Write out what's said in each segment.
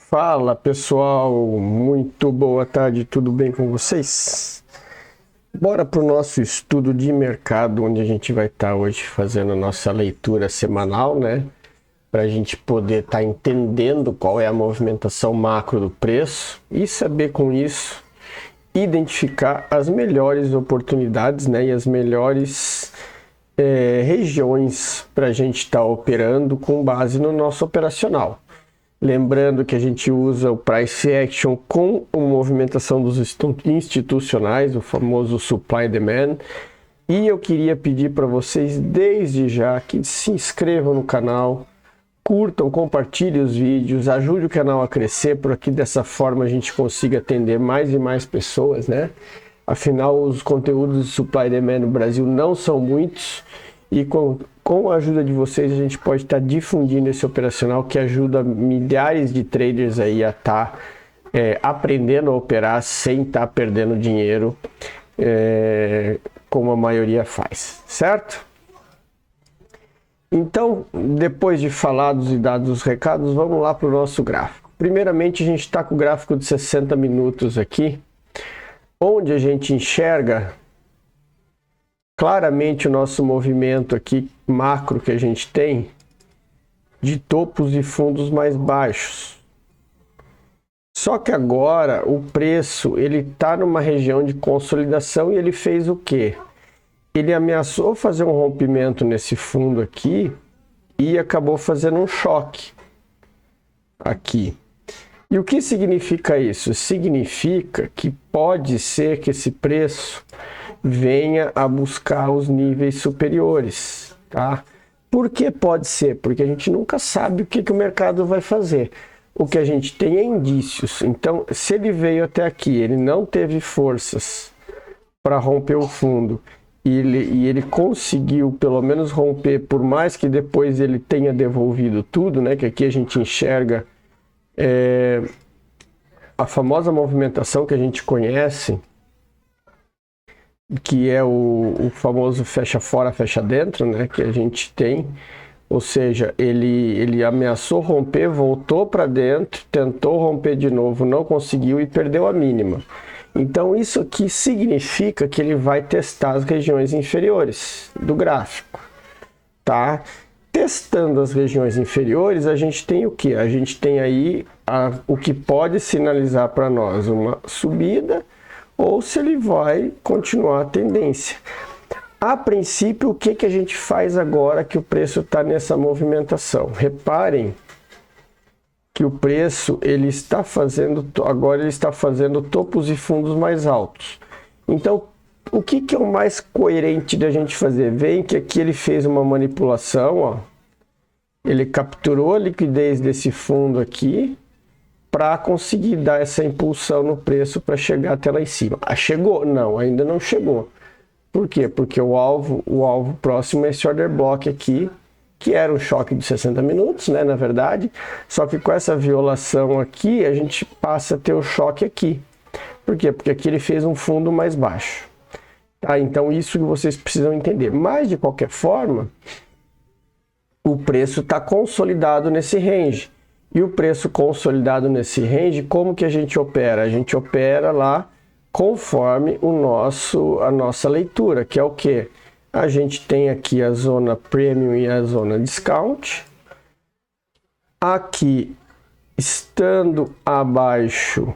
Fala pessoal, muito boa tarde, tudo bem com vocês? Bora para o nosso estudo de mercado, onde a gente vai estar hoje fazendo a nossa leitura semanal, né? Para a gente poder estar entendendo qual é a movimentação macro do preço e saber com isso identificar as melhores oportunidades, né? E as melhores regiões para a gente estar operando com base no nosso operacional. Lembrando que a gente usa o Price Action com a movimentação dos institucionais, o famoso Supply and Demand. E eu queria pedir para vocês desde já que se inscrevam no canal, curtam, compartilhem os vídeos, ajude o canal a crescer, para que dessa forma a gente consiga atender mais e mais pessoas, né? Afinal, os conteúdos de Supply and Demand no Brasil não são muitos e com a ajuda de vocês a gente pode estar difundindo esse operacional que ajuda milhares de traders aí a estar aprendendo a operar sem estar perdendo dinheiro, como a maioria faz, certo? Então, depois de falados e dados os recados, vamos lá para o nosso gráfico. Primeiramente, a gente está com o gráfico de 60 minutos aqui, onde a gente enxerga claramente o nosso movimento aqui macro que a gente tem de topos e fundos mais baixos. Só que agora o preço ele está numa região de consolidação e ele fez o quê? Ele ameaçou fazer um rompimento nesse fundo aqui e acabou fazendo um choque aqui. E o que significa isso? Significa que pode ser que esse preço venha a buscar os níveis superiores, tá? Por que pode ser? Porque a gente nunca sabe o que o mercado vai fazer. O que a gente tem é indícios. Então, se ele veio até aqui, ele não teve forças para romper o fundo e ele conseguiu pelo menos romper, por mais que depois ele tenha devolvido tudo, né? Que aqui a gente enxerga a famosa movimentação que a gente conhece, que é o famoso fecha fora, fecha dentro, né? Que a gente tem, ou seja, ele ameaçou romper, voltou para dentro, tentou romper de novo, não conseguiu e perdeu a mínima. Então isso aqui significa que ele vai testar as regiões inferiores do gráfico, tá? Testando as regiões inferiores, a gente tem o que? A gente tem aí o que pode sinalizar para nós uma subida ou se ele vai continuar a tendência. A princípio, o que a gente faz agora que o preço está nessa movimentação? Reparem que o preço ele está fazendo topos e fundos mais altos. Então, o que é o mais coerente da gente fazer? Vem que aqui ele fez uma manipulação, ó. Ele capturou a liquidez desse fundo aqui para conseguir dar essa impulsão no preço para chegar até lá em cima. Ah, chegou? Não, ainda não chegou. Por quê? Porque o alvo próximo é esse order block aqui, que era um choque de 60 minutos, né, na verdade. Só que com essa violação aqui, a gente passa a ter o choque aqui. Por quê? Porque aqui ele fez um fundo mais baixo. Tá? Então isso que vocês precisam entender. Mas, de qualquer forma, o preço está consolidado nesse range. E o preço consolidado nesse range, como que a gente opera? A gente opera lá conforme a nossa leitura, que é o que? A gente tem aqui a zona premium e a zona discount. Aqui, estando abaixo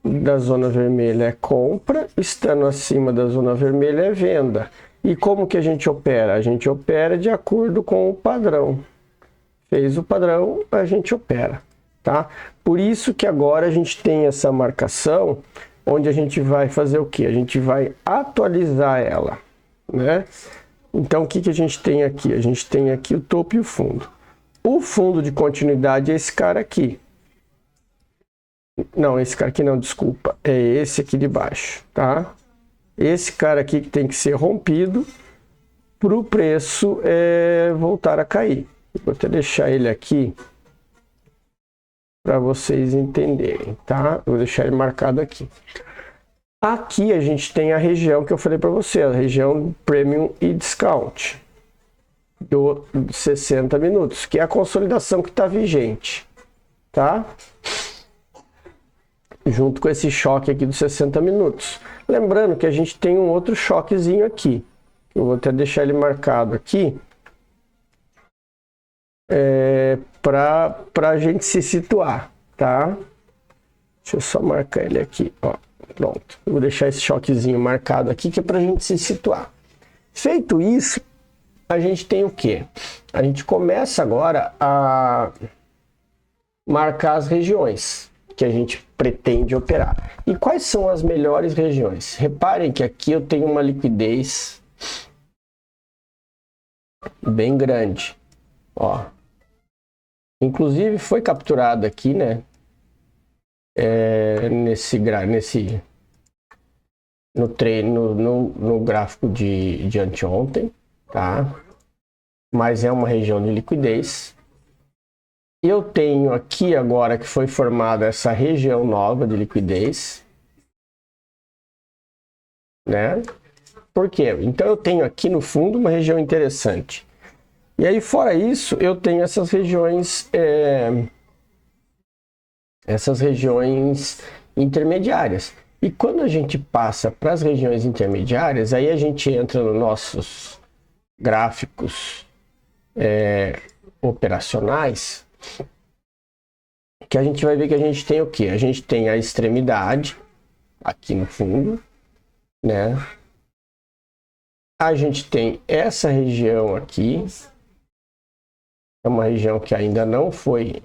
da zona vermelha é compra, estando acima da zona vermelha é venda. E como que a gente opera? A gente opera de acordo com o padrão. Fez o padrão, a gente opera, tá? Por isso que agora a gente tem essa marcação, onde a gente vai fazer o quê? A gente vai atualizar ela, né? Então, o que a gente tem aqui? A gente tem aqui o topo e o fundo. O fundo de continuidade é esse cara aqui. Não, esse cara aqui não, desculpa. É esse aqui de baixo, tá? Esse cara aqui que tem que ser rompido para o preço voltar a cair. Vou até deixar ele aqui para vocês entenderem, tá? Vou deixar ele marcado aqui. Aqui a gente tem a região que eu falei para você, a região Premium e Discount. do 60 minutos, que é a consolidação que está vigente, tá? Junto com esse choque aqui dos 60 minutos. Lembrando que a gente tem um outro choquezinho aqui. Eu vou até deixar ele marcado aqui. Para a gente se situar, tá? Deixa eu só marcar ele aqui, ó. Pronto. Eu vou deixar esse choquezinho marcado aqui, que é para a gente se situar. Feito isso, a gente tem o quê? A gente começa agora a marcar as regiões que a gente pretende operar. E quais são as melhores regiões? Reparem que aqui eu tenho uma liquidez bem grande, ó. Inclusive foi capturado aqui, né? No gráfico de anteontem, tá? Mas é uma região de liquidez. Eu tenho aqui agora que foi formada essa região nova de liquidez, né? Por quê? Então eu tenho aqui no fundo uma região interessante. E aí fora isso eu tenho essas regiões intermediárias. E quando a gente passa para as regiões intermediárias, aí a gente entra nos nossos gráficos operacionais, que a gente vai ver que a gente tem o quê? A gente tem a extremidade aqui no fundo, né? A gente tem essa região aqui, é uma região que ainda não foi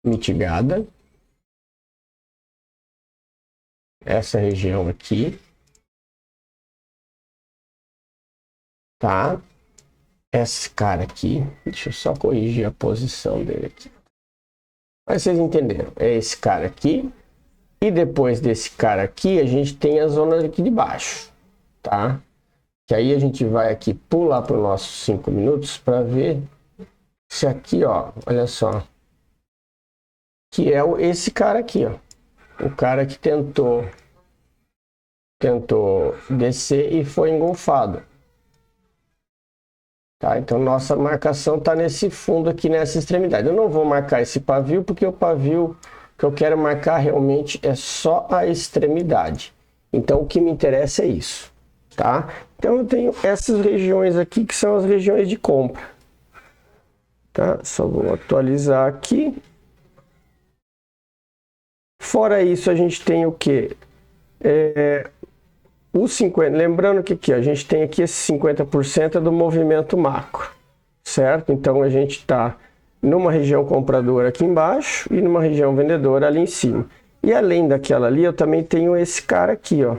mitigada. Essa região aqui, tá? Esse cara aqui, deixa eu só corrigir a posição dele aqui. Mas vocês entenderam, é esse cara aqui. E depois desse cara aqui, a gente tem a zona aqui de baixo, tá? Que aí a gente vai aqui pular para os nossos 5 minutos para ver se aqui, ó, olha só. Que é esse cara aqui, ó. O cara que tentou descer e foi engolfado. Tá? Então nossa marcação está nesse fundo aqui, nessa extremidade. Eu não vou marcar esse pavio, porque o pavio que eu quero marcar realmente é só a extremidade. Então o que me interessa é isso, tá? Então eu tenho essas regiões aqui que são as regiões de compra. Tá? Só vou atualizar aqui. Fora isso, a gente tem o que? Os 50, lembrando que aqui a gente tem aqui esse 50% do movimento macro, certo? Então a gente está numa região compradora aqui embaixo e numa região vendedora ali em cima. E além daquela ali, eu também tenho esse cara aqui, ó,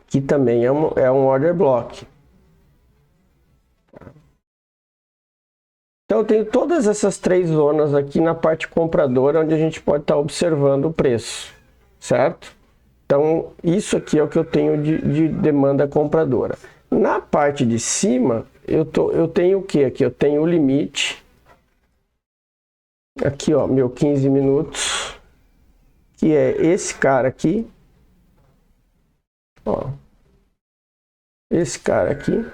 que também é um order block. Então eu tenho todas essas 3 zonas aqui na parte compradora, onde a gente pode estar observando o preço, certo? Então isso aqui é o que eu tenho de demanda compradora. Na parte de cima, eu tenho o que aqui? Eu tenho o limite, aqui ó, meu 15 minutos, que é esse cara aqui, ó, esse cara aqui.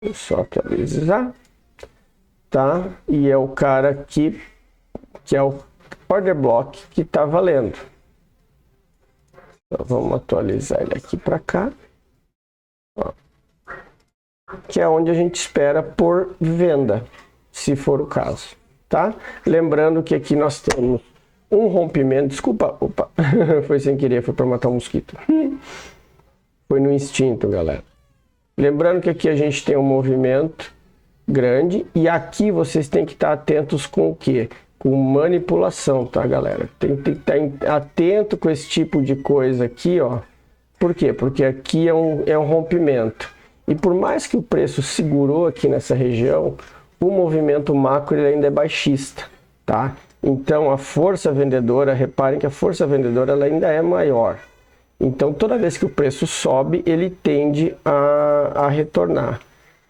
Vou só atualizar, tá? E é o cara aqui, que é o order block que tá valendo. Então, vamos atualizar ele aqui para cá, ó, que é onde a gente espera por venda, se for o caso, tá? Lembrando que aqui nós temos um rompimento, desculpa, opa, foi sem querer, foi para matar um mosquito. Foi no instinto, galera. Lembrando que aqui a gente tem um movimento grande e aqui vocês têm que estar atentos com o quê? Com manipulação, tá, galera? Tem que estar atento com esse tipo de coisa aqui, ó. Por quê? Porque aqui é um rompimento. E por mais que o preço segurou aqui nessa região, o movimento macro ele ainda é baixista, tá? Então a força vendedora, reparem que a força vendedora ela ainda é maior. Então toda vez que o preço sobe, ele tende a retornar,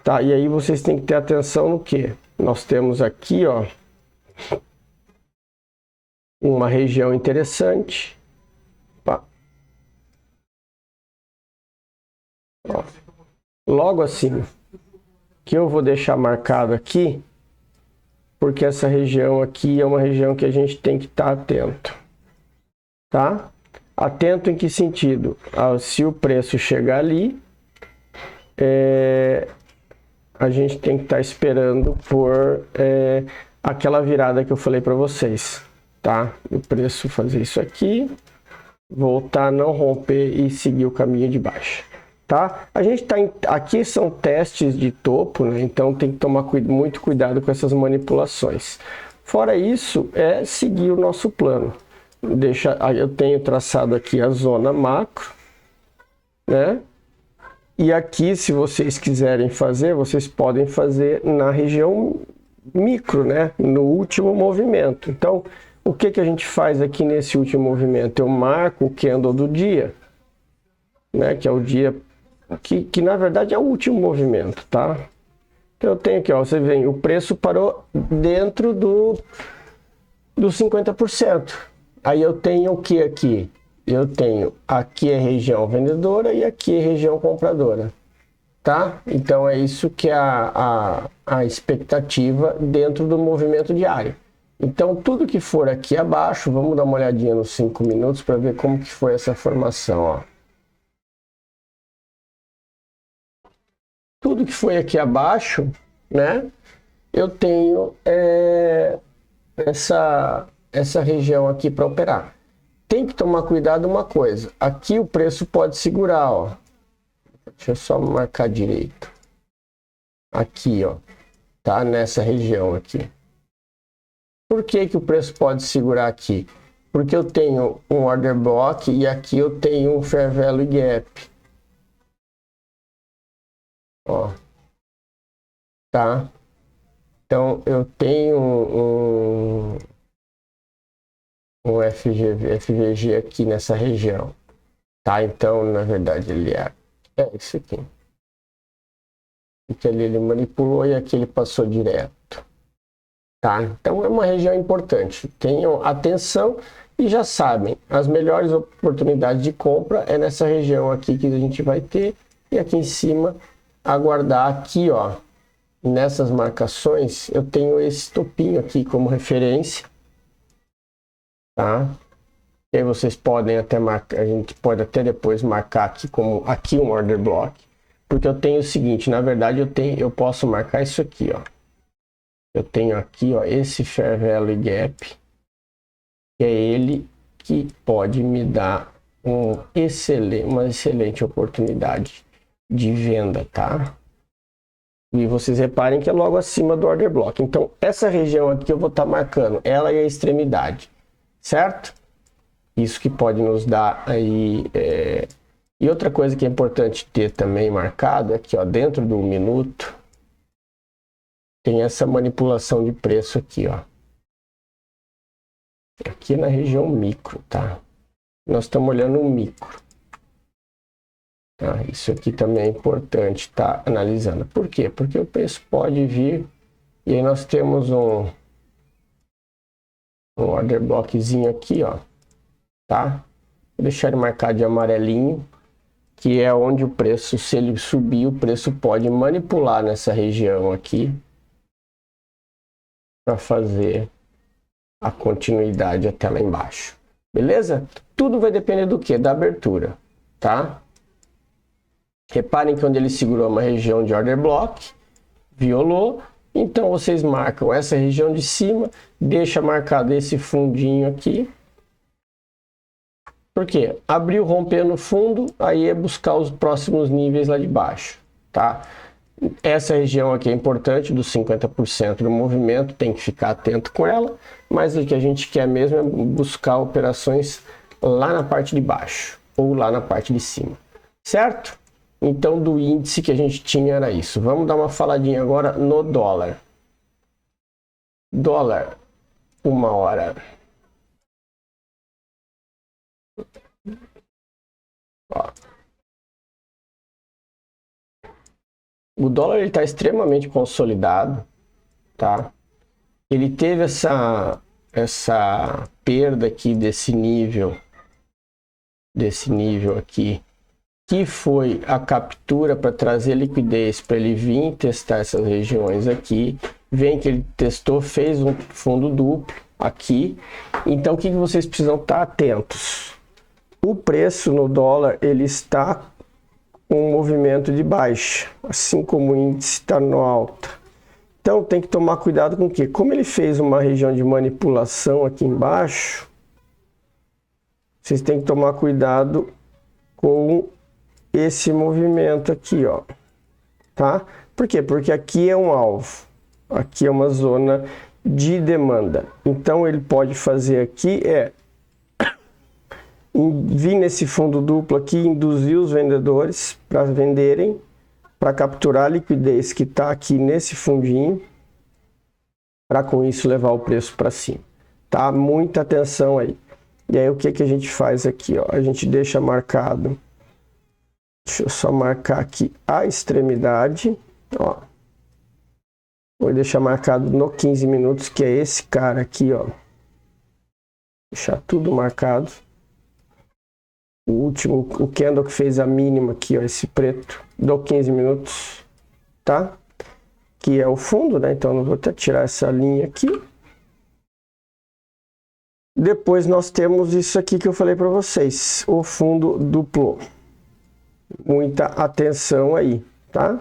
tá? E aí vocês têm que ter atenção no que? Nós temos aqui, ó, uma região interessante. Opa. logo acima, que eu vou deixar marcado aqui, porque essa região aqui é uma região que a gente tem que estar atento, tá? Atento em que sentido? Se o preço chegar ali, a gente tem que estar esperando por aquela virada que eu falei para vocês, tá? O preço fazer isso aqui, voltar, não romper e seguir o caminho de baixa, tá? A gente tá aqui são testes de topo, né? Então tem que tomar muito cuidado com essas manipulações. Fora isso, é seguir o nosso plano. Eu tenho traçado aqui a zona macro, né? E aqui, se vocês quiserem fazer, vocês podem fazer na região micro, né? No último movimento. Então, o que a gente faz aqui nesse último movimento? Eu marco o candle do dia, né? Que é o dia que na verdade é o último movimento, tá? Então eu tenho aqui, ó, você vê, o preço parou dentro do 50%. Aí eu tenho o que aqui? Eu tenho aqui a região vendedora e aqui a região compradora, tá? Então é isso que é a expectativa dentro do movimento diário. Então tudo que for aqui abaixo, vamos dar uma olhadinha nos 5 minutos para ver como que foi essa formação, ó. Tudo que foi aqui abaixo, né? Eu tenho essa região aqui para operar. Tem que tomar cuidado uma coisa. Aqui o preço pode segurar, ó. Deixa eu só marcar direito. Aqui, ó. Tá? Nessa região aqui. Por que que o preço pode segurar aqui? Porque eu tenho um order block e aqui eu tenho um fair value gap. Ó. Tá? Então eu tenho um FVG aqui nessa região, tá? Então na verdade ele é isso aqui, porque ali ele manipulou e aqui ele passou direto, tá? Então é uma região importante, tenham atenção e já sabem, as melhores oportunidades de compra é nessa região aqui que a gente vai ter, e aqui em cima aguardar aqui, ó. Nessas marcações eu tenho esse topinho aqui como referência, tá? E aí vocês podem até marcar, a gente pode até depois marcar aqui como aqui um order block, porque eu tenho o seguinte, na verdade eu posso marcar isso aqui, ó. Eu tenho aqui, ó, esse fair value gap, que é ele que pode me dar uma excelente oportunidade de venda, tá? E vocês reparem que é logo acima do order block. Então, essa região aqui eu vou estar marcando, ela é a extremidade, certo? Isso que pode nos dar aí... E outra coisa que é importante ter também marcado é que, ó, dentro do 1 minuto, tem essa manipulação de preço aqui, ó. Aqui na região micro, tá? Nós estamos olhando o micro. Tá? Isso aqui também é importante estar analisando. Por quê? Porque o preço pode vir e aí nós temos um order blockzinho aqui, ó, tá? Vou deixar ele marcado de amarelinho, que é onde o preço, se ele subir, o preço pode manipular nessa região aqui para fazer a continuidade até lá embaixo. Beleza? Tudo vai depender do que? Da abertura, tá? Reparem que onde ele segurou uma região de order block, violou, então vocês marcam essa região de cima, deixa marcado esse fundinho aqui. Por quê? Abriu, rompeu no fundo, aí é buscar os próximos níveis lá de baixo, tá? Essa região aqui é importante, dos 50% do movimento, tem que ficar atento com ela, mas o que a gente quer mesmo é buscar operações lá na parte de baixo, ou lá na parte de cima, certo? Então, do índice que a gente tinha era isso. Vamos dar uma faladinha agora no dólar. Dólar, 1 hora. Ó. O dólar está extremamente consolidado, tá? Ele teve essa perda aqui desse nível aqui que foi a captura para trazer liquidez para ele vir testar essas regiões aqui. Vem que ele testou, fez um fundo duplo aqui. Então o que vocês precisam estar atentos? O preço no dólar ele está com um movimento de baixa, assim como o índice está no alta. Então tem que tomar cuidado com o quê? Como ele fez uma região de manipulação aqui embaixo, vocês têm que tomar cuidado com esse movimento aqui, ó, tá? Por quê? Porque aqui é um alvo, aqui é uma zona de demanda. Então ele pode fazer aqui vir nesse fundo duplo aqui, induzir os vendedores para venderem, para capturar a liquidez que está aqui nesse fundinho, para com isso levar o preço para cima, tá? Muita atenção aí. E aí o que a gente faz aqui, ó? A gente deixa marcado. Deixa eu só marcar aqui a extremidade, ó. Vou deixar marcado no 15 minutos, que é esse cara aqui, ó. Deixar tudo marcado. O último, o candle que fez a mínima aqui, ó, esse preto, do 15 minutos, tá? Que é o fundo, né? Então eu vou até tirar essa linha aqui. Depois nós temos isso aqui que eu falei para vocês, o fundo duplo. Muita atenção aí, tá?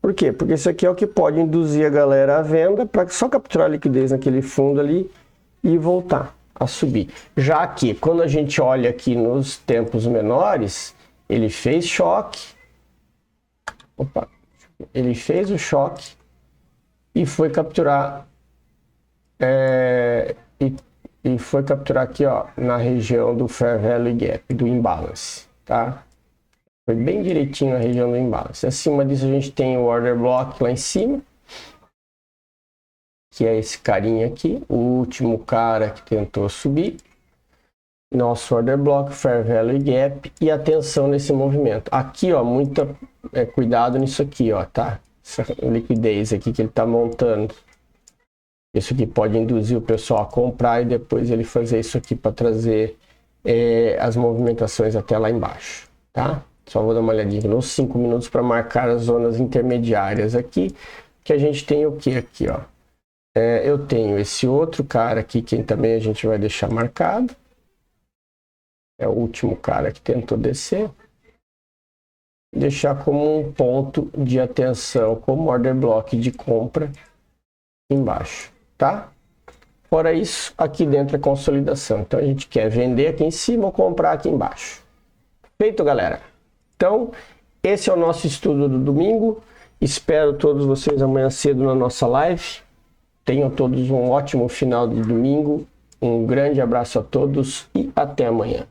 Por quê? Porque isso aqui é o que pode induzir a galera à venda para só capturar a liquidez naquele fundo ali e voltar a subir. Já que quando a gente olha aqui nos tempos menores, ele fez choque. Opa, ele fez o choque e foi capturar e foi capturar aqui, ó, na região do Fair Value Gap, do imbalance, tá? Foi bem direitinho a região do imbalance. Acima disso a gente tem o order block lá em cima, que é esse carinha aqui, o último cara que tentou subir. Nosso order block, Fair Value Gap, e atenção nesse movimento. Aqui, ó, muita cuidado nisso aqui, ó, tá? Essa liquidez aqui que ele tá montando. Isso aqui pode induzir o pessoal a comprar e depois ele fazer isso aqui para trazer as movimentações até lá embaixo, tá? Só vou dar uma olhadinha nos 5 minutos para marcar as zonas intermediárias aqui, que a gente tem o que aqui, ó? Eu tenho esse outro cara aqui, que também a gente vai deixar marcado. É o último cara que tentou descer. Deixar como um ponto de atenção, como order block de compra embaixo, tá? Fora isso, aqui dentro é consolidação. Então a gente quer vender aqui em cima ou comprar aqui embaixo. Feito, galera? Então, esse é o nosso estudo do domingo. Espero todos vocês amanhã cedo na nossa live. Tenham todos um ótimo final de domingo. Um grande abraço a todos e até amanhã.